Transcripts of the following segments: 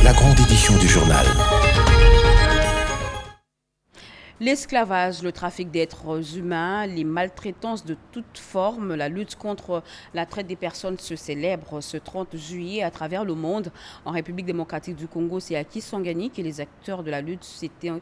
la grande édition du journal. L'esclavage, le trafic d'êtres humains, les maltraitances de toutes formes, la lutte contre la traite des personnes se célèbre ce 30 juillet à travers le monde. En République démocratique du Congo, c'est à Kisangani que les acteurs de la lutte s'étaient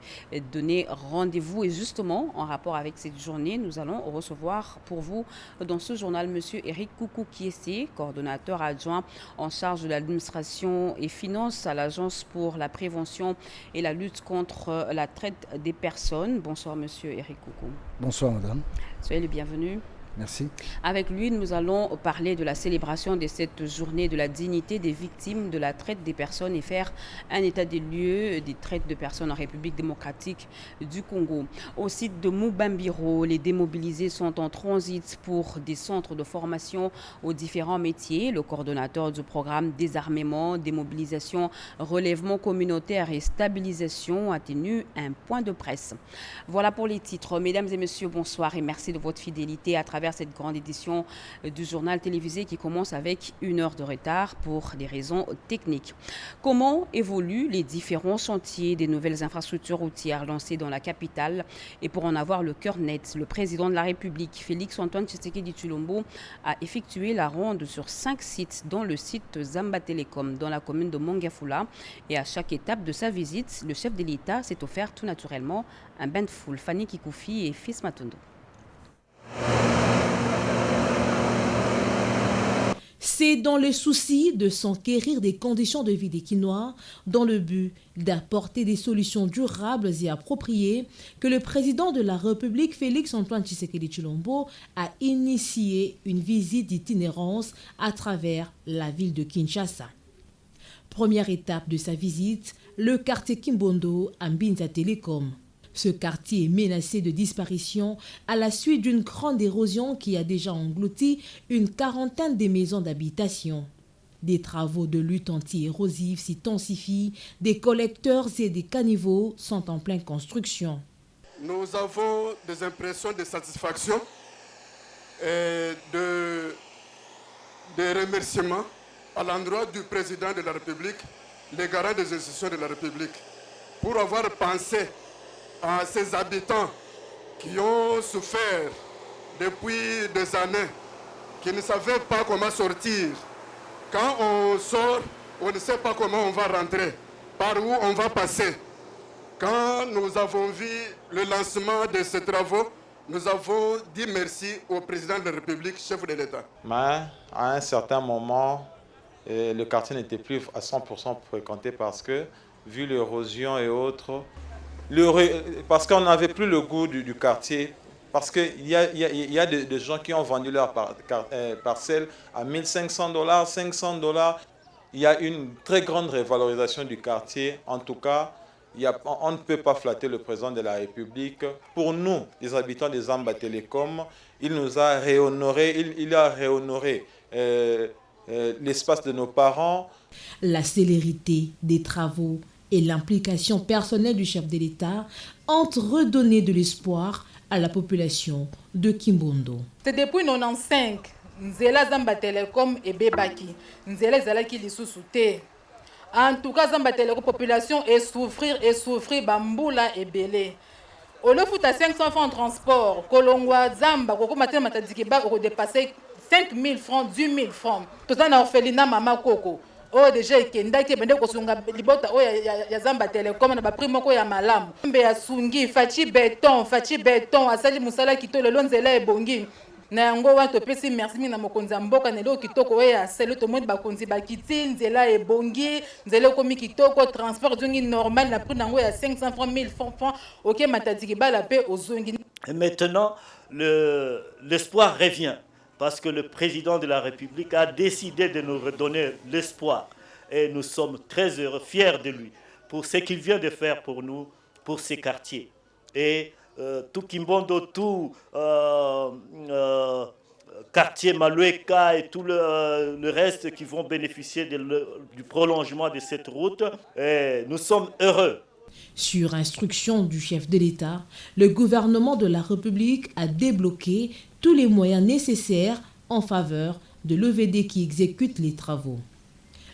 donné rendez-vous. Et justement, en rapport avec cette journée, nous allons recevoir pour vous dans ce journal M. Eric Koukou Kiessé, coordonnateur adjoint en charge de l'administration et finances à l'Agence pour la prévention et la lutte contre la traite des personnes. Bonsoir Monsieur Eric Koukou. Bonsoir Madame. Soyez le bienvenu. Merci. Avec lui, nous allons parler de la célébration de cette journée de la dignité des victimes de la traite des personnes et faire un état des lieux des traites de personnes en République démocratique du Congo. Au site de Mubambiro, les démobilisés sont en transit pour des centres de formation aux différents métiers. Le coordonnateur du programme désarmement, démobilisation, relèvement communautaire et stabilisation a tenu un point de presse. Voilà pour les titres. Mesdames et messieurs, bonsoir et merci de votre fidélité à travers cette grande édition du journal télévisé qui commence avec 1 heure de retard pour des raisons techniques. Comment évoluent les différents chantiers des nouvelles infrastructures routières lancées dans la capitale? Et pour en avoir le cœur net, le président de la République, Félix-Antoine Tshisekedi Tshilombo, a effectué la ronde sur 5 sites, dont le site Zamba Telecom dans la commune de Mongafula. Et à chaque étape de sa visite, le chef de l'État s'est offert tout naturellement un bain de foule. Fanny Kikoufi et Fils Matondo. C'est dans le souci de s'enquérir des conditions de vie des Kinois, dans le but d'apporter des solutions durables et appropriées, que le président de la République, Félix-Antoine Tshisekedi Tshilombo, a initié une visite d'itinérance à travers la ville de Kinshasa. Première étape de sa visite, le quartier Kimbondo à Mbinza Telecom. Ce quartier est menacé de disparition à la suite d'une grande érosion qui a déjà englouti une quarantaine de maisons d'habitation. Des travaux de lutte anti-érosive s'intensifient, des collecteurs et des caniveaux sont en pleine construction. Nous avons des impressions de satisfaction et de remerciements à l'endroit du président de la République, les garants des institutions de la République, pour avoir pensé à ces habitants qui ont souffert depuis des années, qui ne savaient pas comment sortir. Quand on sort, on ne sait pas comment on va rentrer, par où on va passer. Quand nous avons vu le lancement de ces travaux, nous avons dit merci au président de la République, chef de l'État. Mais à un certain moment, le quartier n'était plus à 100% fréquenté parce que, vu l'érosion et autres, parce qu'on n'avait plus le goût du quartier, parce qu'il y a des gens qui ont vendu leur parcelle à $1 500, $500. Il y a une très grande révalorisation du quartier. En tout cas, on ne peut pas flatter le président de la République. Pour nous, les habitants des Zamba Telecom, il nous a réhonoré, il a réhonoré l'espace de nos parents. La célérité des travaux et l'implication personnelle du chef de l'État ont redonné de l'espoir à la population de Kimbondo. C'est depuis 1995, Nzela Zamba Telecom et Bebaki. Nzela Zalaki lisusu te. En tout cas, Zamba Telecom population est souffrir bamboula et belé. Au lieu de 500 francs de transport, Kolongwa Zamba, Koko Matin Matadikiba, on dépassé 5 000 francs, 10 000 francs. Tout ça, on a orphelinat Mama Koko. Oh déjà ikendaki bende kosunga libota o ya Zamba Telecom na ba primo ko ya malamu mbe ya sungi fachi beton asali musala kitolo lonzela ebongi na yango wato pesi merci mina mokonzi mboka nelo kitoko ya selo to monde bakonzi bakiti nzela ebongi nzela komi kitoko transport dungi normal na prix nango ya 500 francs 1000 francs OK matadiki bala pe ozongi. Maintenant l'espoir revient. Parce que le président de la République a décidé de nous redonner l'espoir. Et nous sommes très heureux, fiers de lui, pour ce qu'il vient de faire pour nous, pour ces quartiers. Et tout Kimbondo, tout quartier Malueka et tout le reste qui vont bénéficier du prolongement de cette route, et nous sommes heureux. Sur instruction du chef de l'État, le gouvernement de la République a débloqué tous les moyens nécessaires en faveur de l'OVD qui exécute les travaux.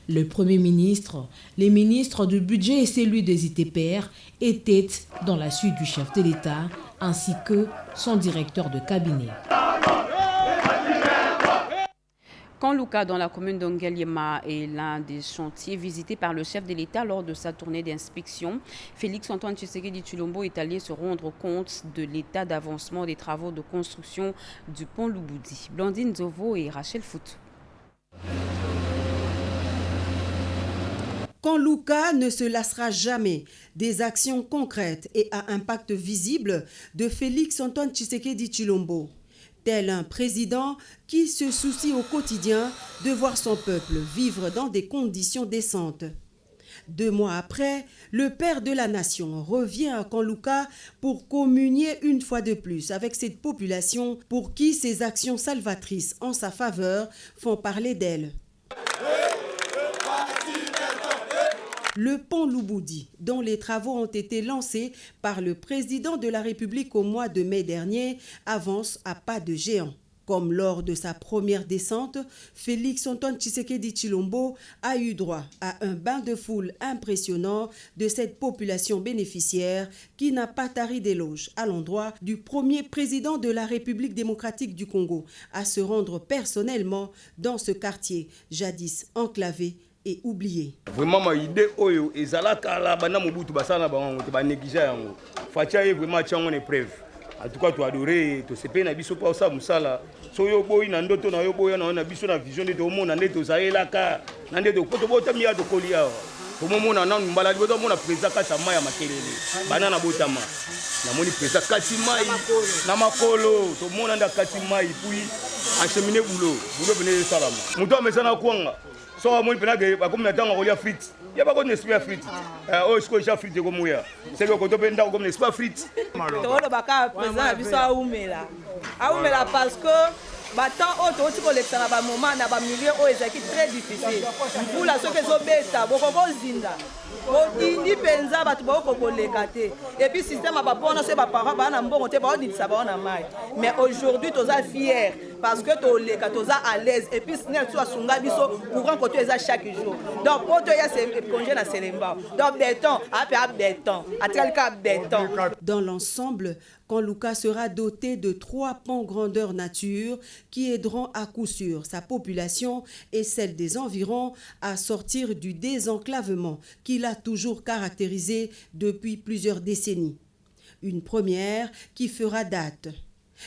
Le Premier ministre, les ministres du budget et celui des ITPR étaient dans la suite du chef de l'État ainsi que son directeur de cabinet. Kanlouka, dans la commune d'Ongaliema, est l'un des chantiers visités par le chef de l'État lors de sa tournée d'inspection. Félix-Antoine Tshisekedi Tshilombo est allé se rendre compte de l'état d'avancement des travaux de construction du pont Lubudi. Blandine Zovo et Rachel Foot. Kanlouka ne se lassera jamais des actions concrètes et à impact visible de Félix-Antoine Tshisekedi Tshilombo. Tel un président qui se soucie au quotidien de voir son peuple vivre dans des conditions décentes. 2 mois après, le père de la nation revient à Kanlouka pour communier une fois de plus avec cette population pour qui ses actions salvatrices en sa faveur font parler d'elle. Le pont Lubudi, dont les travaux ont été lancés par le président de la République au mois de mai dernier, avance à pas de géant. Comme lors de sa première descente, Félix-Antoine Tshisekedi Tshilombo a eu droit à un bain de foule impressionnant de cette population bénéficiaire qui n'a pas tari d'éloges à l'endroit du premier président de la République démocratique du Congo à se rendre personnellement dans ce quartier jadis enclavé et oublié. Vraiment ma idée oyo ezalaka la bana mobutu basana bango te ba négliger yango. Fatia ye vraiment tiango ne preuve. En tout cas tu adorer to sepe na biso pa osa musala. So yo boyi na ndoto na yo boyi na biso na vision de to mona ndeto zaelaka. Na ndeto poto bota miya to kolia. To mona na mbala liboto mona président kata maya makelele. Bana na botama. Na moni président kati mai na makolo to mona nda kati mai puis acheminer boulot venir salama. Muto amesana kwanga. So moi penage ba comme natanga kolia frites ya ba ko n'esprit frites o sko ja frites ko moya c'est que ko to penda ko n'esprit frites to lo baka président biso aumela parce que batant auto ti ko lekana ba moment na ba milieu o ezaki très difficile pour la soke zo beta boko ko zinda indi penza batu boko ko lekate et puis système ba pona se ba parents ba na mbongo te ba oditsa ba na mai mais aujourd'hui toza fier parce que to leka toza à l'aise et puis snel tu asunga biso courant côté eza chaque jour donc poto ya c'est congé na Selemba donc béton béton atalika béton. Dans l'ensemble, Kanlouka sera doté de 3 ponts grandeur nature qui aideront à coup sûr sa population et celle des environs à sortir du désenclavement qui l'a toujours caractérisé depuis plusieurs décennies. Une première qui fera date.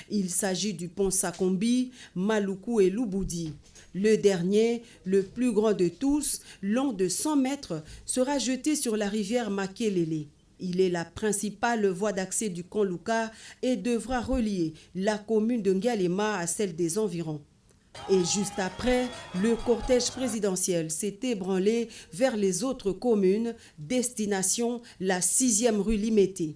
Il s'agit du pont Sakombi, Maluku et Lubudi. Le dernier, le plus grand de tous, long de 100 mètres, sera jeté sur la rivière Makelele. Il est la principale voie d'accès du Kanlouka et devra relier la commune de Ngalema à celle des environs. Et juste après, le cortège présidentiel s'est ébranlé vers les autres communes, destination la 6e rue Limete.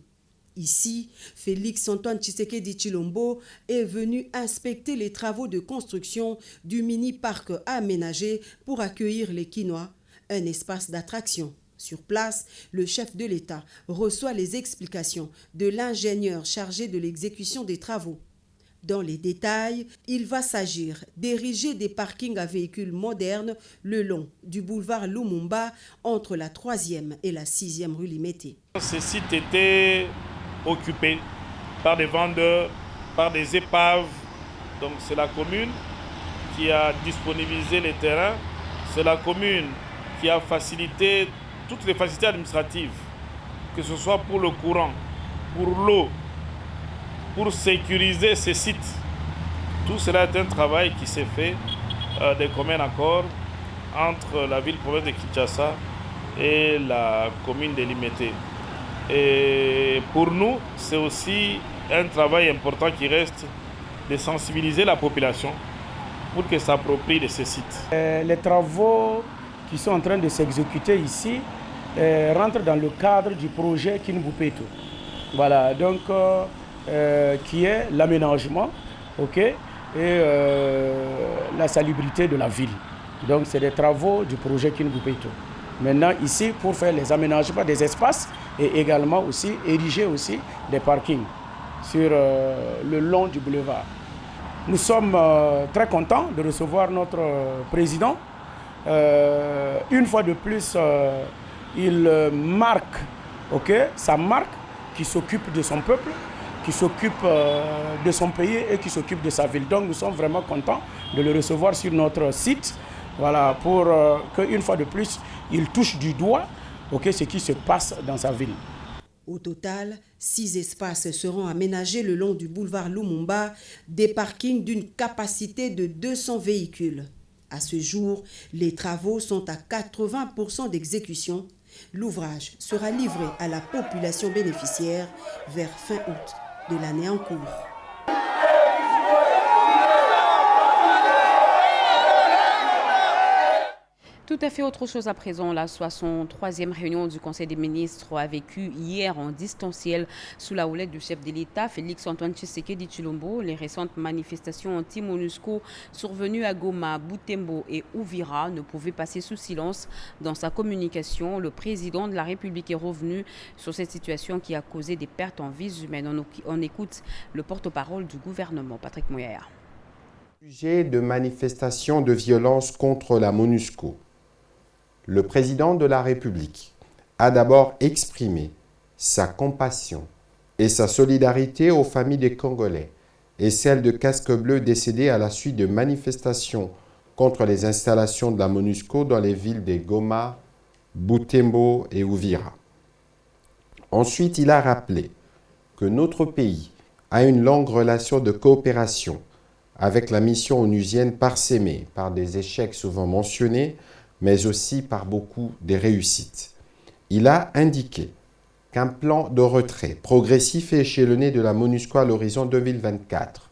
Ici, Félix-Antoine Tshisekedi Tshilombo est venu inspecter les travaux de construction du mini-parc aménagé pour accueillir les Kinois, un espace d'attraction. Sur place, le chef de l'État reçoit les explications de l'ingénieur chargé de l'exécution des travaux. Dans les détails, il va s'agir d'ériger des parkings à véhicules modernes le long du boulevard Lumumba entre la 3e et la 6e rue Limete. Ce site était occupé par des vendeurs, par des épaves. Donc c'est la commune qui a disponibilisé les terrains. C'est la commune qui a facilité toutes les facilités administratives, que ce soit pour le courant, pour l'eau, pour sécuriser ces sites. Tout cela est un travail qui s'est fait de commun accord entre la ville-province de Kinshasa et la commune de Limete. Et pour nous, c'est aussi un travail important qui reste de sensibiliser la population pour qu'elle s'approprie de ces sites. Les travaux qui sont en train de s'exécuter ici rentrent dans le cadre du projet Kinbupeto. Voilà, donc qui est l'aménagement, et la salubrité de la ville. Donc c'est des travaux du projet Kinbupeto. Maintenant ici pour faire les aménagements des espaces et également aussi ériger aussi des parkings sur le long du boulevard. Nous sommes très contents de recevoir notre président une fois de plus, il marque, sa marque, qui s'occupe de son peuple, qui s'occupe de son pays et qui s'occupe de sa ville. Donc nous sommes vraiment contents de le recevoir sur notre site, voilà, pour qu'une fois de plus, il touche du doigt ce qui se passe dans sa ville. Au total, 6 espaces seront aménagés le long du boulevard Lumumba, des parkings d'une capacité de 200 véhicules. À ce jour, les travaux sont à 80% d'exécution. L'ouvrage sera livré à la population bénéficiaire vers fin août de l'année en cours. Tout à fait autre chose à présent. La 63e réunion du Conseil des ministres a vécu hier en distanciel sous la houlette du chef de l'État, Félix-Antoine Tshisekedi Tshilombo. Les récentes manifestations anti-MONUSCO survenues à Goma, Butembo et Uvira ne pouvaient passer sous silence. Dans sa communication, le président de la République est revenu sur cette situation qui a causé des pertes en vies humaines. On écoute le porte-parole du gouvernement, Patrick Mouyaya. Sujet de manifestations de violence contre la MONUSCO. Le président de la République a d'abord exprimé sa compassion et sa solidarité aux familles des Congolais et celles de casques bleus décédés à la suite de manifestations contre les installations de la MONUSCO dans les villes de Goma, Butembo et Uvira. Ensuite, il a rappelé que notre pays a une longue relation de coopération avec la mission onusienne parsemée par des échecs souvent mentionnés, mais aussi par beaucoup des réussites. Il a indiqué qu'un plan de retrait progressif et échelonné de la MONUSCO à l'horizon 2024,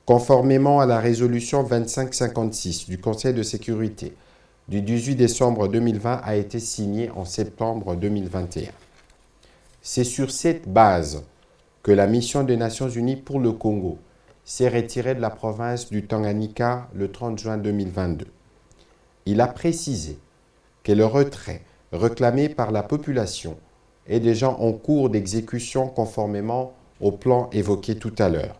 conformément à la résolution 2556 du Conseil de sécurité du 18 décembre 2020, a été signé en septembre 2021. C'est sur cette base que la mission des Nations Unies pour le Congo s'est retirée de la province du Tanganyika le 30 juin 2022. Il a précisé que le retrait réclamé par la population est déjà en cours d'exécution conformément au plan évoqué tout à l'heure.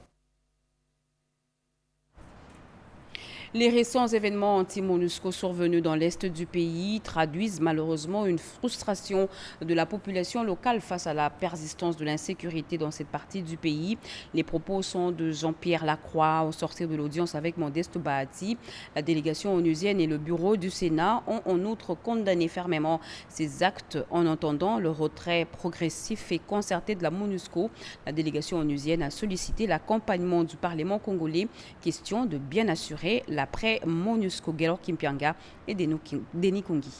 Les récents événements anti-MONUSCO survenus dans l'est du pays traduisent malheureusement une frustration de la population locale face à la persistance de l'insécurité dans cette partie du pays. Les propos sont de Jean-Pierre Lacroix au sortir de l'audience avec Modeste Bahati. La délégation onusienne et le bureau du Sénat ont en outre condamné fermement ces actes en entendant le retrait progressif et concerté de la MONUSCO. La délégation onusienne a sollicité l'accompagnement du Parlement congolais, question de bien assurer l'après MONUSCO. Gelo Kimpianga et Denis Kongi.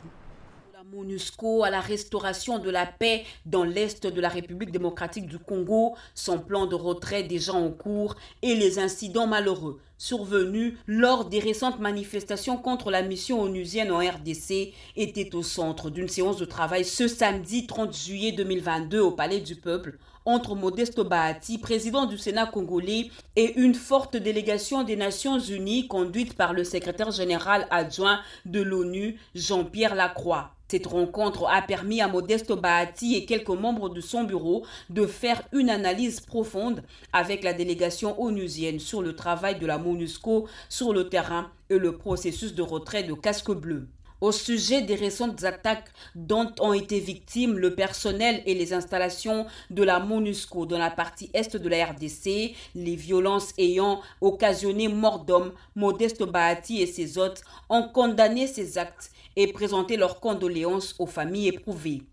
La MONUSCO à la restauration de la paix dans l'est de la République démocratique du Congo, son plan de retrait déjà en cours et les incidents malheureux survenus lors des récentes manifestations contre la mission onusienne en RDC étaient au centre d'une séance de travail ce samedi 30 juillet 2022 au Palais du Peuple entre Modeste Bahati, président du Sénat congolais, et une forte délégation des Nations Unies conduite par le secrétaire général adjoint de l'ONU, Jean-Pierre Lacroix. Cette rencontre a permis à Modeste Bahati et quelques membres de son bureau de faire une analyse profonde avec la délégation onusienne sur le travail de la MONUSCO sur le terrain et le processus de retrait de casques bleus. Au sujet des récentes attaques dont ont été victimes le personnel et les installations de la MONUSCO dans la partie est de la RDC, les violences ayant occasionné mort d'hommes, Modeste Bahati et ses hôtes ont condamné ces actes et présenté leurs condoléances aux familles éprouvées.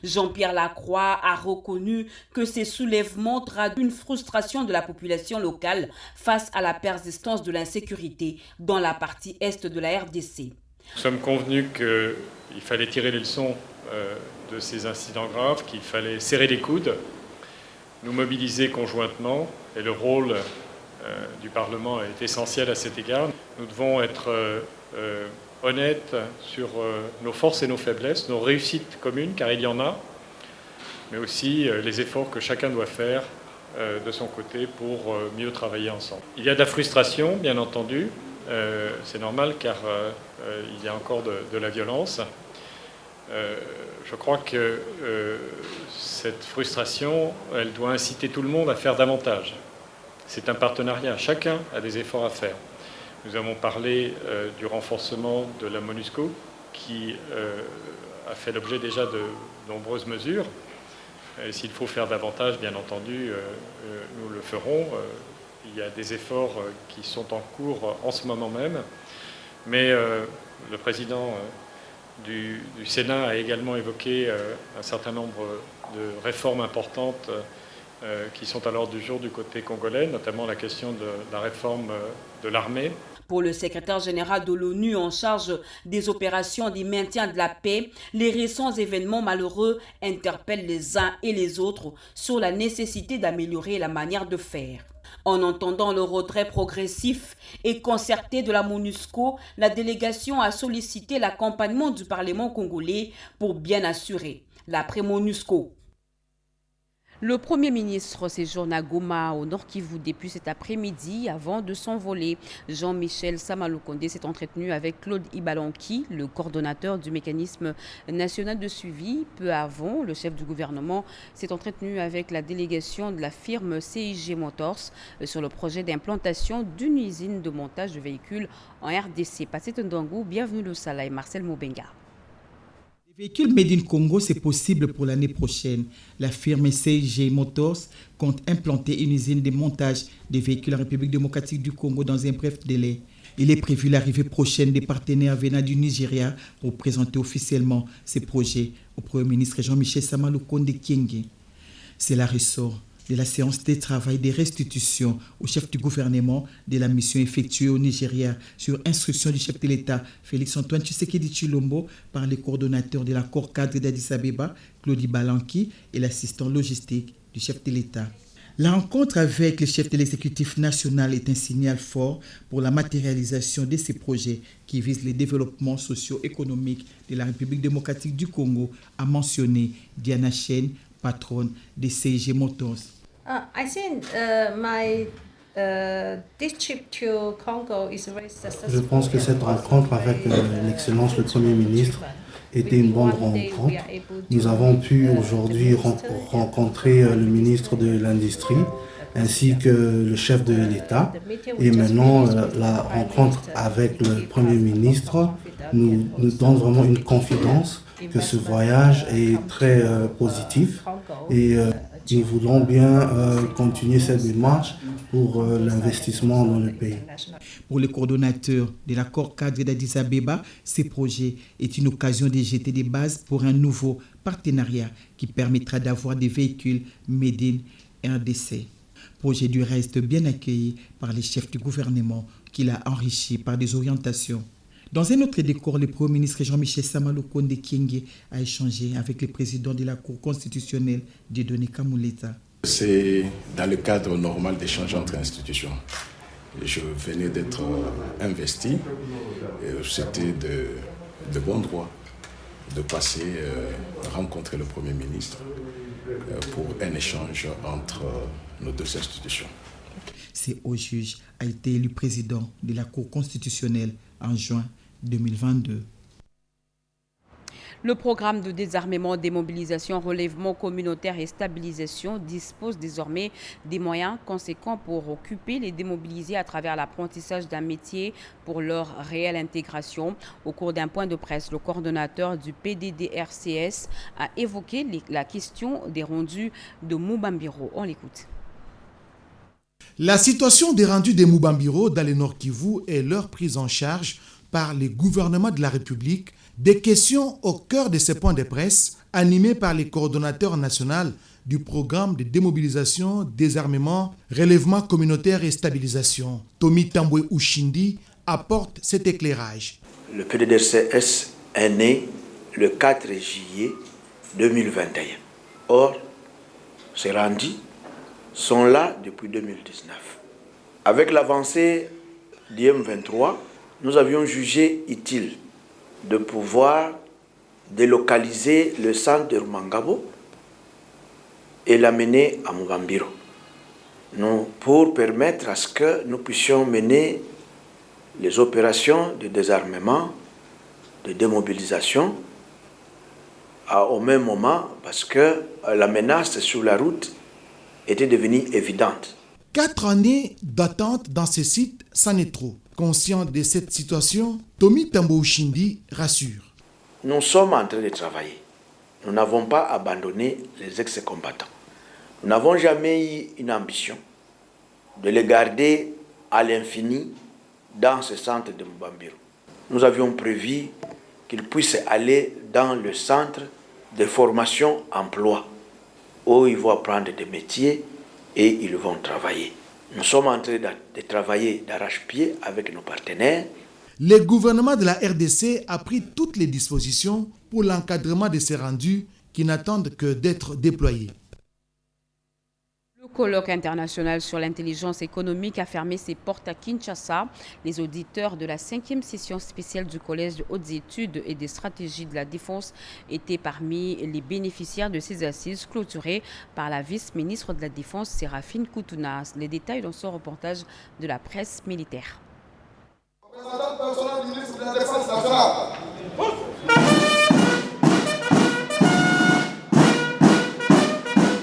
Jean-Pierre Lacroix a reconnu que ces soulèvements traduisent une frustration de la population locale face à la persistance de l'insécurité dans la partie est de la RDC. Nous sommes convenus qu'il fallait tirer les leçons de ces incidents graves, qu'il fallait serrer les coudes, nous mobiliser conjointement, et le rôle du Parlement est essentiel à cet égard. Nous devons être honnêtes sur nos forces et nos faiblesses, nos réussites communes, car il y en a, mais aussi les efforts que chacun doit faire de son côté pour mieux travailler ensemble. Il y a de la frustration, bien entendu. C'est normal car il y a encore de la violence. Je crois que cette frustration, elle doit inciter tout le monde à faire davantage. C'est un partenariat, chacun a des efforts à faire. Nous avons parlé du renforcement de la MONUSCO qui a fait l'objet déjà de nombreuses mesures. S'il faut faire davantage, bien entendu, nous le ferons. Il y a des efforts qui sont en cours en ce moment même. Mais le président du Sénat a également évoqué un certain nombre de réformes importantes qui sont à l'ordre du jour du côté congolais, notamment la question de la réforme de l'armée. Pour le secrétaire général de l'ONU en charge des opérations de maintien de la paix, les récents événements malheureux interpellent les uns et les autres sur la nécessité d'améliorer la manière de faire. En entendant le retrait progressif et concerté de la MONUSCO, la délégation a sollicité l'accompagnement du Parlement congolais pour bien assurer l'après-MONUSCO. Le Premier ministre séjourne à Goma, au Nord Kivu, depuis cet après-midi avant de s'envoler. Jean-Michel Samaloukonde s'est entretenu avec Claude Ibalanki, le coordonnateur du mécanisme national de suivi. Peu avant, le chef du gouvernement s'est entretenu avec la délégation de la firme CIG Motors sur le projet d'implantation d'une usine de montage de véhicules en RDC. Patsy Ndangou, bienvenue le Salah et Marcel Mobenga. Les véhicules Made in Congo, c'est possible pour l'année prochaine. La firme CIG Motors compte implanter une usine de montage des véhicules en République démocratique du Congo dans un bref délai. Il est prévu l'arrivée prochaine des partenaires venant du Nigeria pour présenter officiellement ces projets au Premier ministre Jean-Michel Samaloukonde Kyenge. Cela ressort de la séance de travail des restitutions au chef du gouvernement de la mission effectuée au Nigeria sur instruction du chef de l'État Félix-Antoine Tshisekedi Tshilombo par les coordonnateurs de l'accord cadre d'Addis Abeba, Claude Ibalanki, et l'assistant logistique du chef de l'État. La rencontre avec le chef de l'exécutif national est un signal fort pour la matérialisation de ces projets qui visent le développement socio-économique de la République démocratique du Congo, a mentionné Diana Chen, patronne des CIG Motors. I think this trip to Congo is very successful. Je pense que cette rencontre avec l'excellence le Premier ministre était une bonne rencontre. Nous avons pu aujourd'hui rencontrer le ministre de l'Industrie ainsi que le chef de l'État. Et maintenant, la rencontre avec le Premier ministre nous donne vraiment une confidence que ce voyage est très positif et nous voulons bien continuer cette démarche pour l'investissement dans le pays. Pour les coordonnateurs de l'accord cadre d'Addis Abeba, ce projet est une occasion de jeter des bases pour un nouveau partenariat qui permettra d'avoir des véhicules made in RDC. Projet du reste bien accueilli par les chefs du gouvernement qui l'a enrichi par des orientations. Dans un autre décor, le Premier ministre Jean-Michel Samaloukonde Kyenge a échangé avec le président de la Cour constitutionnelle, Dieudonné Kamuleta. C'est dans le cadre normal d'échange entre institutions. Je venais d'être investi. C'était de bon droit de passer, rencontrer le Premier ministre pour un échange entre nos deux institutions. C'est au juge a été élu président de la Cour constitutionnelle en juin 2022. Le programme de désarmement, démobilisation, relèvement communautaire et stabilisation dispose désormais des moyens conséquents pour occuper les démobilisés à travers l'apprentissage d'un métier pour leur réelle intégration. Au cours d'un point de presse, le coordonnateur du PDDRCS a évoqué la question des rendus de Mubambiro. On l'écoute. La situation des rendus des Mubambiro dans le Nord Kivu et leur prise en charge par les gouvernements de la République, des questions au cœur de ces points de presse animés par les coordonnateurs nationaux du programme de démobilisation, désarmement, relèvement communautaire et stabilisation. Tomi Tambwe Ushindi apporte cet éclairage. Le PDDRCS est né le 4 juillet 2021. Or, ces rendus sont là depuis 2019. Avec l'avancée d'IM23, nous avions jugé utile de pouvoir délocaliser le centre de Rumangabo et l'amener à Mubambiro, pour permettre à ce que nous puissions mener les opérations de désarmement, de démobilisation au même moment, parce que la menace sur la route était devenue évidente. 4 années d'attente dans ce site, c'en est trop. Conscient de cette situation, Tommy Tambouchindi rassure. Nous sommes en train de travailler. Nous n'avons pas abandonné les ex-combattants. Nous n'avons jamais eu une ambition de les garder à l'infini dans ce centre de Mubambiro. Nous avions prévu qu'ils puissent aller dans le centre de formation emploi, où ils vont apprendre des métiers et ils vont travailler. Nous sommes en train de travailler d'arrache-pied avec nos partenaires. Le gouvernement de la RDC a pris toutes les dispositions pour l'encadrement de ces rendus qui n'attendent que d'être déployés. Le colloque international sur l'intelligence économique a fermé ses portes à Kinshasa. Les auditeurs de la 5e session spéciale du Collège de hautes études et des stratégies de la défense étaient parmi les bénéficiaires de ces assises clôturées par la vice-ministre de la Défense, Séraphine Koutouna. Les détails dans ce reportage de la presse militaire.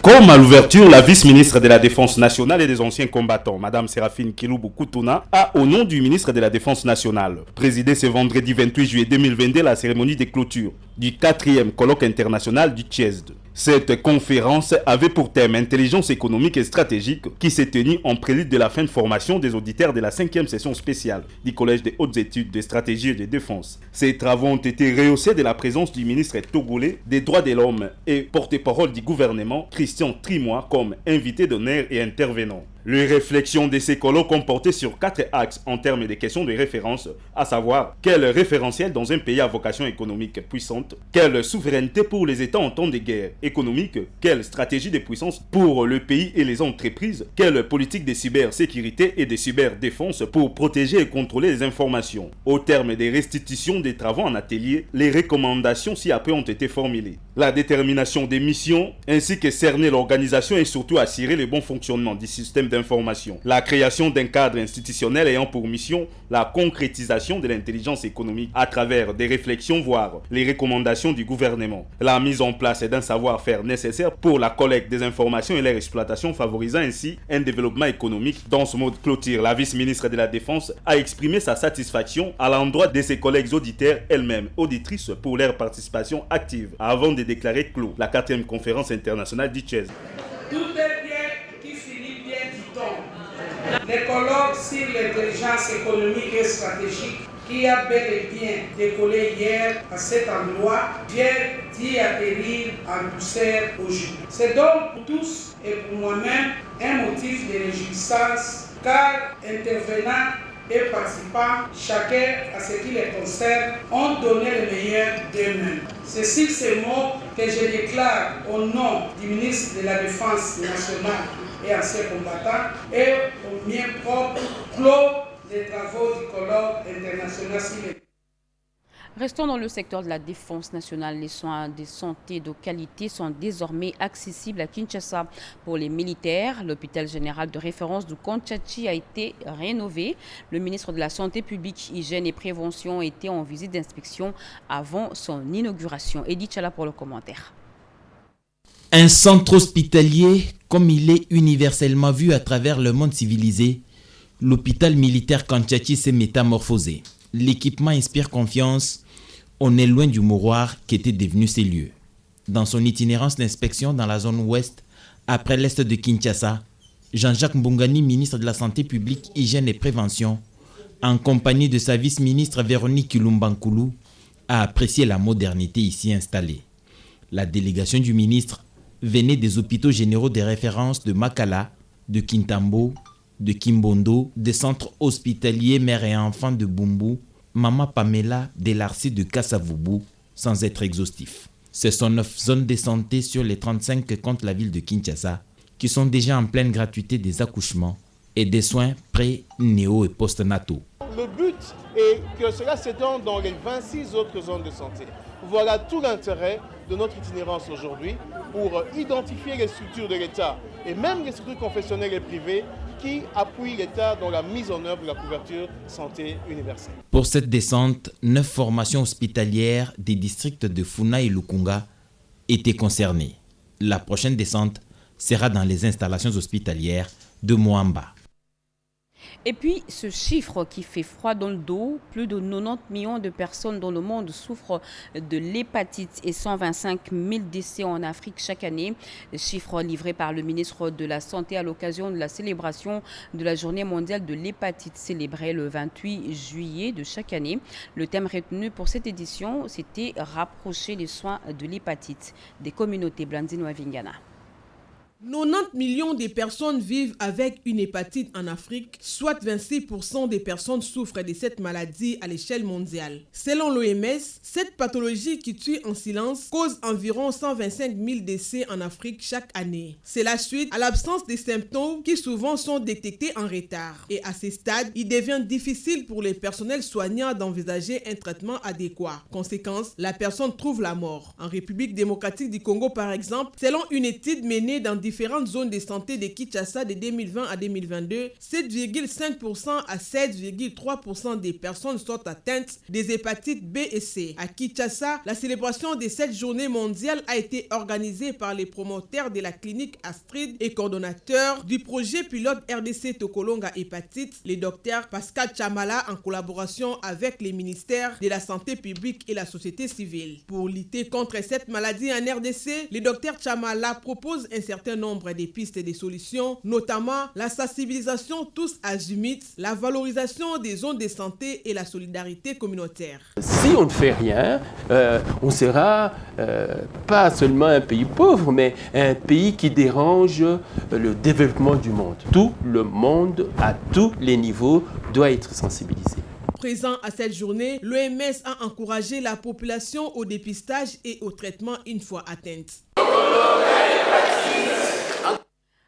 Comme à l'ouverture, la vice-ministre de la Défense nationale et des anciens combattants, Mme Séraphine Kiloubou Koutouna, a, au nom du ministre de la Défense nationale, présidé ce vendredi 28 juillet 2022 la cérémonie de clôture du 4e colloque international du TIESD. Cette conférence avait pour thème intelligence économique et stratégique qui s'est tenue en prélude de la fin de formation des auditeurs de la 5e session spéciale du Collège des hautes études de stratégie et de défense. Ces travaux ont été rehaussés de la présence du ministre togolais des droits de l'homme et porte-parole du gouvernement, Christian Trimois, comme invité d'honneur et intervenant. Les réflexions de ces colloques ont porté sur 4 axes en termes de questions de référence, à savoir quel référentiel dans un pays à vocation économique puissante, quelle souveraineté pour les États en temps de guerre économique, quelle stratégie de puissance pour le pays et les entreprises, quelle politique de cybersécurité et de cyberdéfense pour protéger et contrôler les informations. Au terme des restitutions des travaux en atelier, les recommandations ci-après ont été formulées. La détermination des missions, ainsi que cerner l'organisation et surtout assurer le bon fonctionnement du système d'information. La création d'un cadre institutionnel ayant pour mission la concrétisation de l'intelligence économique à travers des réflexions, voire les recommandations du gouvernement. La mise en place d'un savoir-faire nécessaire pour la collecte des informations et leur exploitation, favorisant ainsi un développement économique. Dans ce mode clôture, la vice-ministre de la Défense a exprimé sa satisfaction à l'endroit de ses collègues auditeurs, elles-mêmes auditrices, pour leur participation active, avant de déclarer clos la 4e conférence internationale du TIESD. Tout est bien qui finit bien, dit-on. Les colloques sur l'intelligence économique et stratégique qui a bel et bien décollé hier à cet endroit vient d'y atterrir en douceur aujourd'hui. C'est donc pour tous et pour moi-même un motif de réjouissance car intervenants et participants, chacun à ce qui les concerne, ont donné le meilleur d'eux-mêmes. C'est sur ces mots que je déclare au nom du ministre de la Défense nationale et ancien combattant et au mien propre clos des travaux du colloque international sur les... Restons dans le secteur de la défense nationale. Les soins de santé de qualité sont désormais accessibles à Kinshasa. Pour les militaires, l'hôpital général de référence du Kanchachi a été rénové. Le ministre de la Santé publique, Hygiène et Prévention était en visite d'inspection avant son inauguration. Edith Chala pour le commentaire. Un centre hospitalier comme il est universellement vu à travers le monde civilisé, l'hôpital militaire Kanchachi s'est métamorphosé. L'équipement inspire confiance. On est loin du mouroir qui était devenu ces lieux. Dans son itinérance d'inspection dans la zone ouest, après l'est de Kinshasa, Jean-Jacques Mbungani, ministre de la Santé publique, Hygiène et Prévention, en compagnie de sa vice-ministre Véronique Kilumbankoulou, a apprécié la modernité ici installée. La délégation du ministre venait des hôpitaux généraux de référence de Makala, de Kintambo, de Kimbondo, des centres hospitaliers mères et enfants de Bumbu, Mama Pamela Delarcy de Kassavubu, sans être exhaustif. Ce sont 9 zones de santé sur les 35 que compte la ville de Kinshasa, qui sont déjà en pleine gratuité des accouchements et des soins pré-, néo- et post-nataux. Le but est que cela s'étende dans les 26 autres zones de santé. Voilà tout l'intérêt de notre itinérance aujourd'hui pour identifier les structures de l'État et même les structures confessionnelles et privées qui appuient l'État dans la mise en œuvre de la couverture santé universelle. Pour cette descente, 9 formations hospitalières des districts de Funa et Lukunga étaient concernées. La prochaine descente sera dans les installations hospitalières de Moamba. Et puis, ce chiffre qui fait froid dans le dos, plus de 90 millions de personnes dans le monde souffrent de l'hépatite et 125 000 décès en Afrique chaque année. Chiffre livré par le ministre de la Santé à l'occasion de la célébration de la Journée mondiale de l'hépatite célébrée le 28 juillet de chaque année. Le thème retenu pour cette édition, c'était « Rapprocher les soins de l'hépatite » des communautés Blandino-Avingana. 90 millions de personnes vivent avec une hépatite en Afrique, soit 26% des personnes souffrent de cette maladie à l'échelle mondiale. Selon l'OMS, cette pathologie qui tue en silence cause environ 125 000 décès en Afrique chaque année. C'est la suite à l'absence des symptômes qui souvent sont détectés en retard. Et à ce stade, il devient difficile pour les personnels soignants d'envisager un traitement adéquat. Conséquence, la personne trouve la mort. En République démocratique du Congo, par exemple, selon une étude menée dans différentes zones de santé de Kinshasa de 2020 à 2022, 7,5% à 7,3% des personnes sont atteintes des hépatites B et C. À Kinshasa, la célébration de cette journée mondiale a été organisée par les promoteurs de la clinique Astrid et coordonnateurs du projet pilote RDC Tokolonga Hépatite, le docteur Pascal Chamala, en collaboration avec les ministères de la Santé publique et la société civile. Pour lutter contre cette maladie en RDC, le docteur Chamala propose un certain nombre de pistes et de solutions, notamment la sensibilisation tous azimuts, la valorisation des zones de santé et la solidarité communautaire. Si on ne fait rien, on sera pas seulement un pays pauvre, mais un pays qui dérange le développement du monde. Tout le monde, à tous les niveaux, doit être sensibilisé. Présent à cette journée, l'OMS a encouragé la population au dépistage et au traitement une fois atteinte.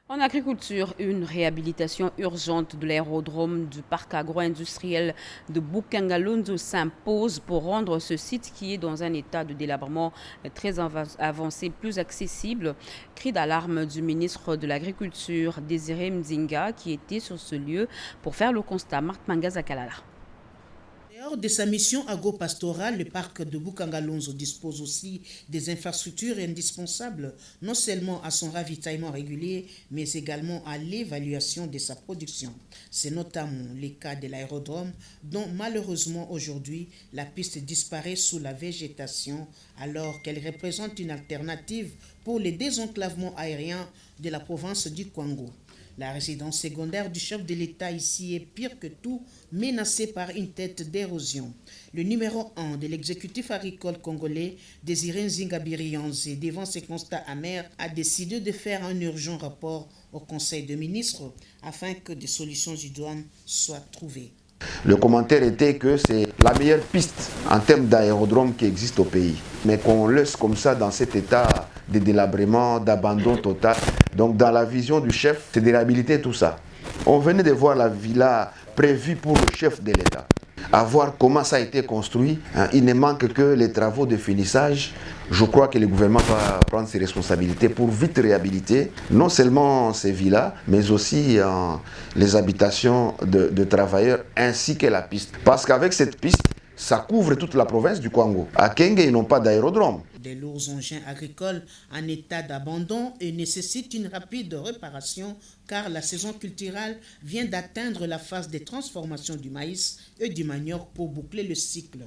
En agriculture, une réhabilitation urgente de l'aérodrome du parc agro-industriel de Bukangalonzo s'impose pour rendre ce site qui est dans un état de délabrement très avancé plus accessible. Cri d'alarme du ministre de l'Agriculture, Désiré Mzinga, qui était sur ce lieu pour faire le constat. Marc Mangazakalala. Lors de sa mission agro-pastorale, le parc de Bukangalonzo dispose aussi des infrastructures indispensables, non seulement à son ravitaillement régulier, mais également à l'évaluation de sa production. C'est notamment le cas de l'aérodrome, dont malheureusement aujourd'hui, la piste disparaît sous la végétation, alors qu'elle représente une alternative pour le désenclavement aérien de la province du Kwango. La résidence secondaire du chef de l'État ici est pire que tout, menacée par une tête d'érosion. Le numéro 1 de l'exécutif agricole congolais, Désiré Nzinga Birionze, devant ces constats amers, a décidé de faire un urgent rapport au Conseil des ministres afin que des solutions idoines soient trouvées. Le commentaire était que c'est la meilleure piste en termes d'aérodrome qui existe au pays. Mais qu'on laisse comme ça dans cet état de délabrement, d'abandon total. Donc dans la vision du chef, c'est de réhabiliter tout ça. On venait de voir la villa prévue pour le chef de l'État. À voir comment ça a été construit, il ne manque que les travaux de finissage. Je crois que le gouvernement va prendre ses responsabilités pour vite réhabiliter non seulement ces villas, mais aussi les habitations de travailleurs ainsi que la piste. Parce qu'avec cette piste, ça couvre toute la province du Congo. À Kenge, ils n'ont pas d'aérodrome. Des lourds engins agricoles en état d'abandon et nécessitent une rapide réparation car la saison culturelle vient d'atteindre la phase de transformation du maïs et du manioc pour boucler le cycle.